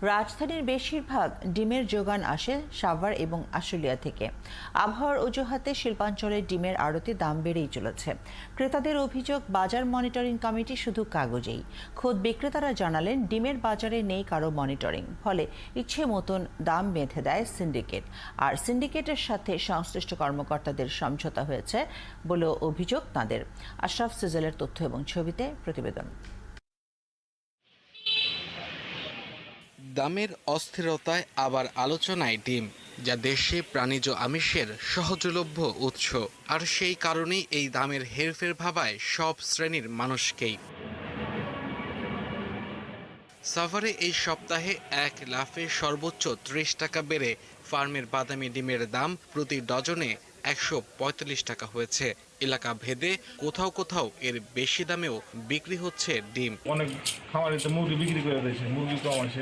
রাজধানীর বেশিরভাগ ডিমের যোগান আসে সাভার এবং আশুলিয়া থেকে। আবহাওয়ার অজুহাতে শিল্পাঞ্চলের ডিমের আড়তে দাম বেড়েই চলেছে। ক্রেতাদের অভিযোগ, বাজার মনিটরিং কমিটি শুধু কাগজেই। খোদ বিক্রেতারা জানালেন, ডিমের বাজারে নেই কারো মনিটরিং, ফলে ইচ্ছে মতন দাম বেঁধে দেয় সিন্ডিকেট। আর সিন্ডিকেটের সাথে সংশ্লিষ্ট কর্মকর্তাদের সমঝোতা হয়েছে বলেও অভিযোগ তাঁদের। আশরাফ সিজলের তথ্য এবং ছবিতে প্রতিবেদন। দামের অস্থিরতায় আবার আলোচনায় ডিম, যা দেশে প্রাণীজ আমিষের সহজলভ্য উৎস। আর সেই কারণেই এই দামের হেরফের ভাবায় সব শ্রেণীর মানুষকেই। সাভারে এই সপ্তাহে এক লাফে সর্বোচ্চ ৩০ টাকা বেড়ে ফার্মের বাদামি ডিমের দাম প্রতি ডজনে ১৪৫ টাকা হয়েছে। এলাকা ভেদে কোথাও কোথাও এর বেশি দামেও বিক্রি হচ্ছে ডিম। অনেক খামারিতে মুরগি বিক্রি করে দিয়েছে, মুরগি কম আসে।